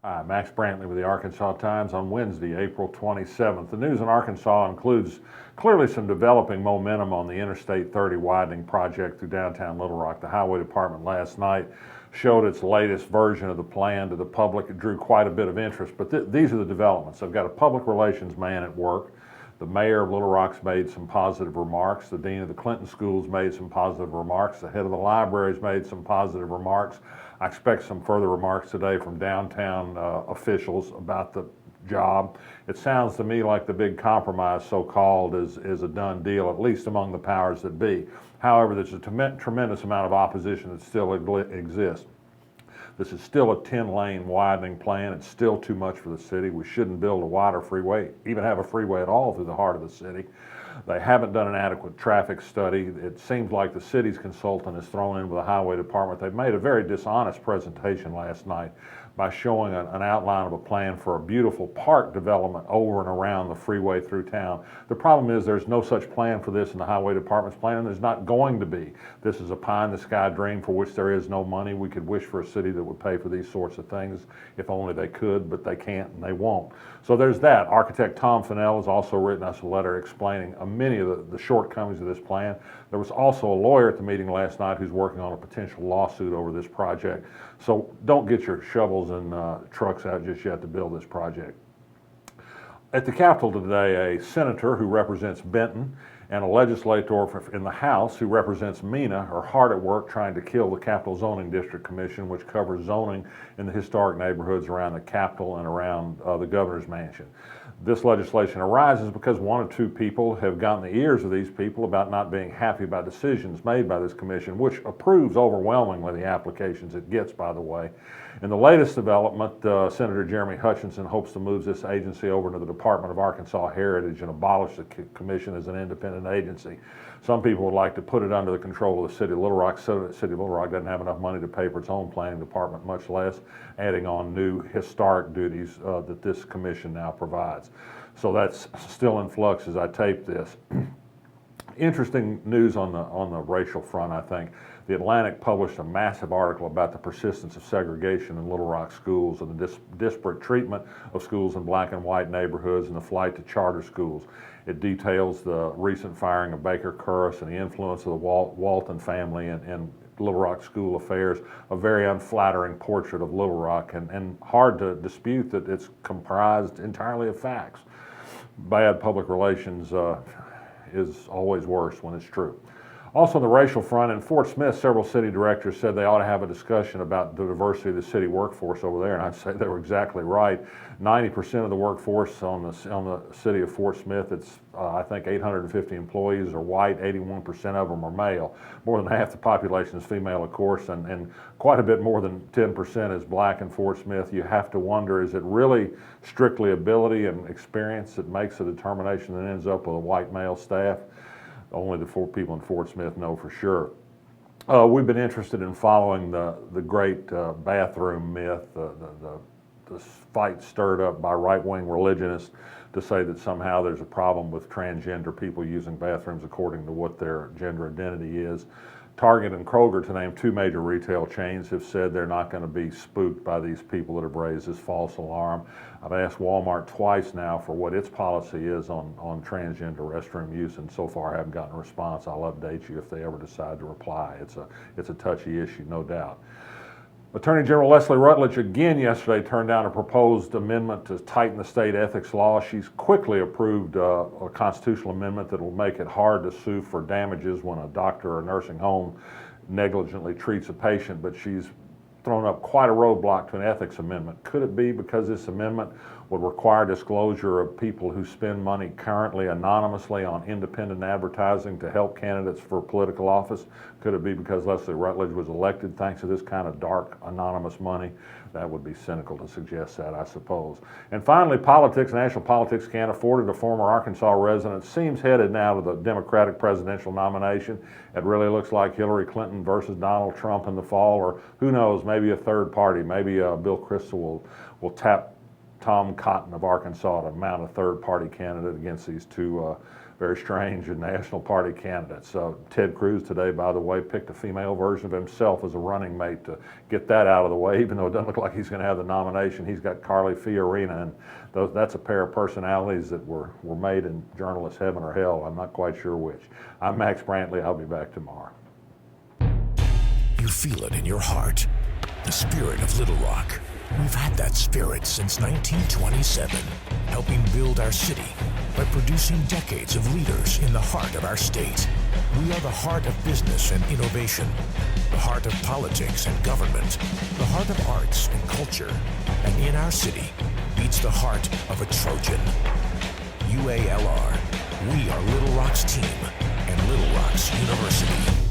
Hi, Max Brantley with the Arkansas Times on Wednesday, April 27th. The news in Arkansas includes clearly some developing momentum on the Interstate 30 widening project through downtown Little Rock. The Highway Department last night showed its latest version of the plan to the public. It drew quite a bit of interest, but these are the developments. They've got a public relations man at work. The mayor of Little Rock's made some positive remarks. The dean of the Clinton schools made some positive remarks. The head of the libraries made some positive remarks. I expect some further remarks today from downtown officials about the job. It sounds to me like the big compromise, so-called, is a done deal, at least among the powers that be. However, there's a tremendous amount of opposition that still exists. This is still a 10-lane widening plan. It's still too much for the city. We shouldn't build a wider freeway, even have a freeway at all through the heart of the city. They haven't done an adequate traffic study. It seems like the city's consultant is thrown in with the highway department. They've made a very dishonest presentation last night by showing an outline of a plan for a beautiful park development over and around the freeway through town. The problem is there's no such plan for this in the highway department's plan, and there's not going to be. This is a pie-in-the-sky dream for which there is no money. We could wish for a city that would pay for these sorts of things if only they could, but they can't and they won't. So there's that. Architect Tom Fennell has also written us a letter explaining many of the shortcomings of this plan. There was also a lawyer at the meeting last night who's working on a potential lawsuit over this project. So don't get your shovels and trucks out just yet to build this project. At the Capitol today, a senator who represents Benton and a legislator in the House who represents Mena are hard at work trying to kill the Capitol Zoning District Commission, which covers zoning in the historic neighborhoods around the Capitol and around the governor's mansion. This legislation arises because one or two people have gotten the ears of these people about not being happy about decisions made by this commission, which approves overwhelmingly the applications it gets, by the way. In the latest development, Senator Jeremy Hutchinson hopes to move this agency over to the Department of Arkansas Heritage and abolish the commission as an independent agency. Some people would like to put it under the control of the City of Little Rock. So the City of Little Rock doesn't have enough money to pay for its own planning department, much less adding on new historic duties that this commission now provides. So that's still in flux as I tape this. Interesting news on the racial front, I think. The Atlantic published a massive article about the persistence of segregation in Little Rock schools and the disparate treatment of schools in black and white neighborhoods and the flight to charter schools. It details the recent firing of Baker Curris and the influence of the Walton family in Little Rock school affairs, a very unflattering portrait of Little Rock, and hard to dispute that it's comprised entirely of facts. Bad public relations is always worse when it's true. Also on the racial front, in Fort Smith, several city directors said they ought to have a discussion about the diversity of the city workforce over there, and I'd say they were exactly right. 90% of the workforce on the city of Fort Smith, it's I think 850 employees are white, 81% of them are male. More than half the population is female, of course, and quite a bit more than 10% is black in Fort Smith. You have to wonder, is it really strictly ability and experience that makes a determination that ends up with a white male staff? Only the four people in Fort Smith know for sure. We've been interested in following the great bathroom myth, the fight stirred up by right-wing religionists to say that somehow there's a problem with transgender people using bathrooms according to what their gender identity is. Target and Kroger, to name two major retail chains, have said they're not going to be spooked by these people that have raised this false alarm. I've asked Walmart twice now for what its policy is on transgender restroom use, and so far I haven't gotten a response. I'll update you if they ever decide to reply. It's a touchy issue, no doubt. Attorney General Leslie Rutledge again yesterday turned down a proposed amendment to tighten the state ethics law. She's quickly approved a constitutional amendment that will make it hard to sue for damages when a doctor or a nursing home negligently treats a patient, but she's thrown up quite a roadblock to an ethics amendment. Could it be because this amendment would require disclosure of people who spend money currently anonymously on independent advertising to help candidates for political office? Could it be because Leslie Rutledge was elected thanks to this kind of dark, anonymous money? That would be cynical to suggest that, I suppose. And finally, national politics can't afford it. A former Arkansas resident seems headed now to the Democratic presidential nomination. It really looks like Hillary Clinton versus Donald Trump in the fall, or who knows, maybe a third party. Maybe Bill Kristol will tap Tom Cotton of Arkansas to mount a third-party candidate against these two very strange and National Party candidates. Ted Cruz today, by the way, picked a female version of himself as a running mate to get that out of the way, even though it doesn't look like he's going to have the nomination. He's got Carly Fiorina, and that's a pair of personalities that were made in journalist heaven or hell. I'm not quite sure which. I'm Max Brantley. I'll be back tomorrow. You feel it in your heart, the spirit of Little Rock. We've had that spirit since 1927, helping build our city by producing decades of leaders in the heart of our state. We are the heart of business and innovation, the heart of politics and government, the heart of arts and culture, and in our city beats the heart of a Trojan. UALR, we are Little Rock's team and Little Rock's University.